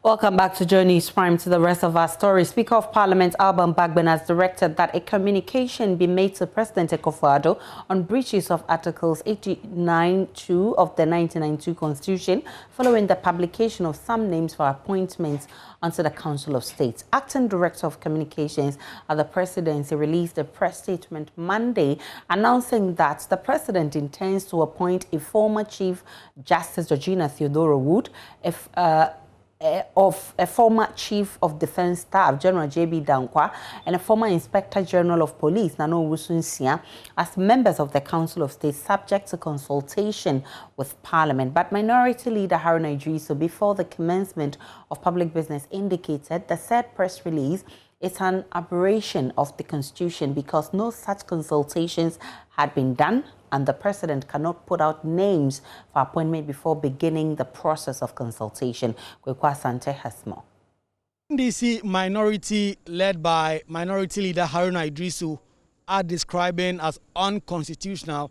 Welcome back to Journeys Prime. To the rest of our story, Speaker of Parliament Alban Bagbin has directed that a communication be made to President Akufo-Addo on breaches of Articles 89(2) of the 1992 Constitution following the publication of some names for appointments onto the Council of State. Acting Director of Communications at the Presidency released a press statement Monday announcing that the President intends to appoint a former Chief Justice Georgina Theodora Wood, of a former Chief of Defence Staff, General J.B. Dankwa, and a former Inspector General of Police, Nano Owusu-Nsia, as members of the Council of State, subject to consultation with Parliament. But Minority Leader Haruna Iddrisu, before the commencement of public business, indicated the said press release is an aberration of the Constitution because no such consultations had been done, and the President cannot put out names for appointment before beginning the process of consultation. Kwekwa Asante has more. NDC minority led by Minority Leader Haruna Iddrisu are describing as unconstitutional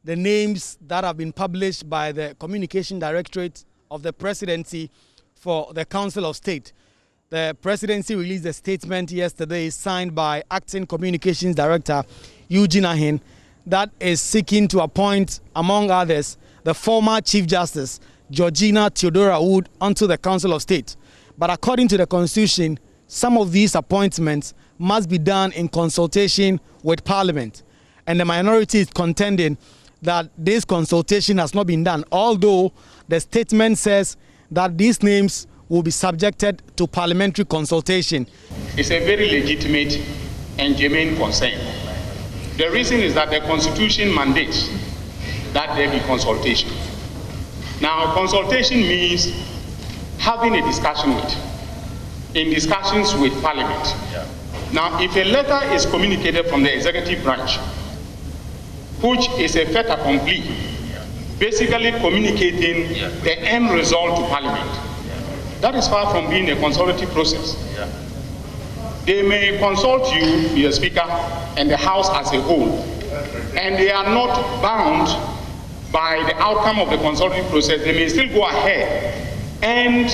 the names that have been published by the Communication Directorate of the Presidency for the Council of State. The Presidency released a statement yesterday signed by Acting Communications Director Eugene Ahin that is seeking to appoint, among others, the former Chief Justice Georgina Theodora Wood onto the Council of State. But according to the Constitution, some of these appointments must be done in consultation with Parliament. And the minority is contending that this consultation has not been done, although the statement says that these names will be subjected to parliamentary consultation. It's a very legitimate and germane concern. The reason is that the Constitution mandates that there be consultation. Now, consultation means having a discussion in discussions with Parliament. Yeah. Now, if a letter is communicated from the executive branch, which is a fait accompli, basically communicating the end result to Parliament, that is far from being a consultative process. Yeah. They may consult you, Mr. Speaker, and the House as a whole, and they are not bound by the outcome of the consultative process. They may still go ahead and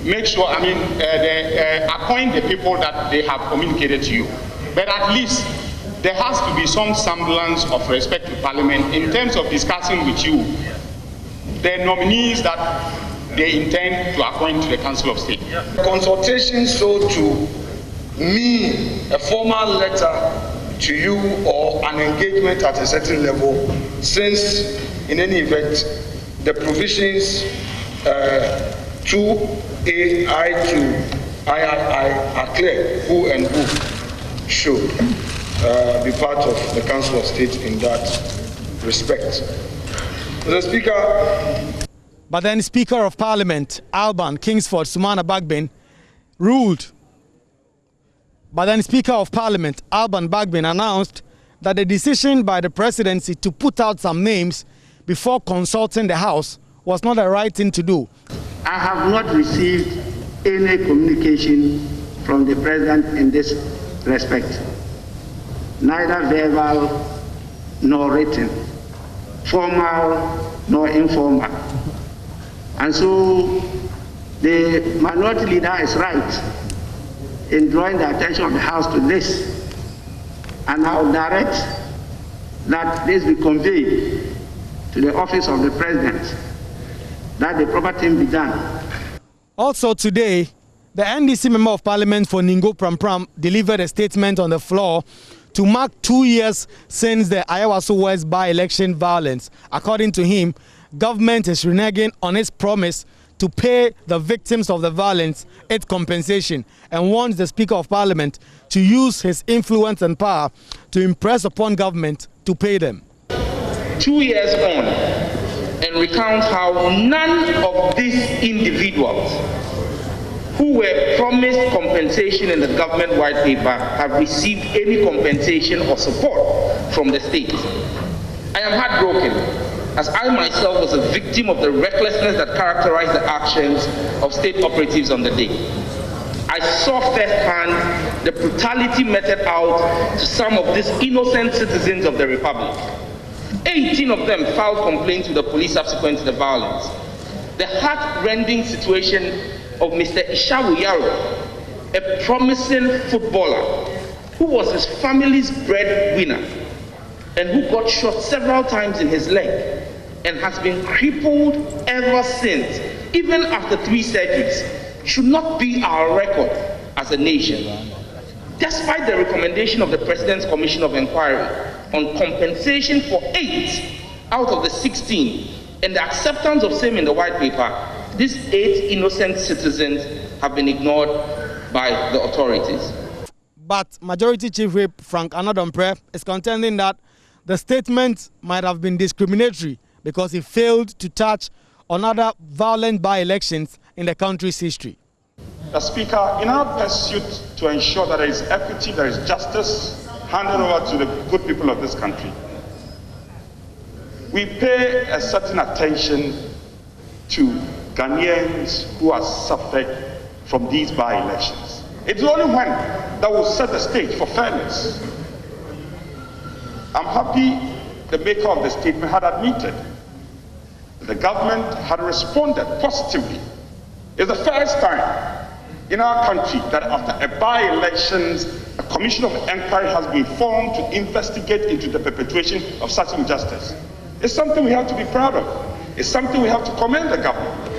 make sure, they appoint the people that they have communicated to you. But at least there has to be some semblance of respect to Parliament in terms of discussing with you the nominees that they intend to appoint to the Council of State. Consultation so to mean a formal letter to you or an engagement at a certain level, since in any event the provisions 2A, I2, III are clear who and who should be part of the Council of State in that respect. Mr. Speaker. But then Speaker of Parliament Alban Kingsford Sumana Bagbin ruled. But then Speaker of Parliament Alban Bagbin announced that the decision by the Presidency to put out some names before consulting the House was not the right thing to do. I have not received any communication from the President in this respect, neither verbal nor written, formal nor informal. And so the minority leader is right in drawing the attention of the House to this. And I will direct that this be conveyed to the office of the President, that the proper thing be done. Also today, the NDC Member of Parliament for Ningo Pram delivered a statement on the floor to mark 2 years since the Ayawaso West by-election violence. According to him, government is reneging on its promise to pay the victims of the violence its compensation and wants the Speaker of Parliament to use his influence and power to impress upon government to pay them. 2 years on, and recount how none of these individuals who were promised compensation in the government white paper have received any compensation or support from the state. I am heartbroken, as I myself was a victim of the recklessness that characterized the actions of state operatives on the day. I saw firsthand the brutality meted out to some of these innocent citizens of the Republic. 18 of them filed complaints with the police subsequent to the violence. The heart-rending situation of Mr. Ishawu Yaro, a promising footballer who was his family's breadwinner and who got shot several times in his leg and has been crippled ever since, even after 3 surgeries, should not be our record as a nation. Despite the recommendation of the President's Commission of Inquiry on compensation for 8 out of the 16 and the acceptance of same in the white paper, these 8 innocent citizens have been ignored by the authorities. But Majority Chief Whip Frank Anna-Dompreh is contending that the statement might have been discriminatory because it failed to touch on other violent by-elections in the country's history. The Speaker, in our pursuit to ensure that there is equity, there is justice handed over to the good people of this country, we pay a certain attention to Ghanaians who have suffered from these by-elections. It's only when that will set the stage for fairness. I'm happy the maker of the statement had admitted that the government had responded positively. It's the first time in our country that after a by-elections, a commission of inquiry has been formed to investigate into the perpetration of such injustice. It's something we have to be proud of. It's something we have to commend the government.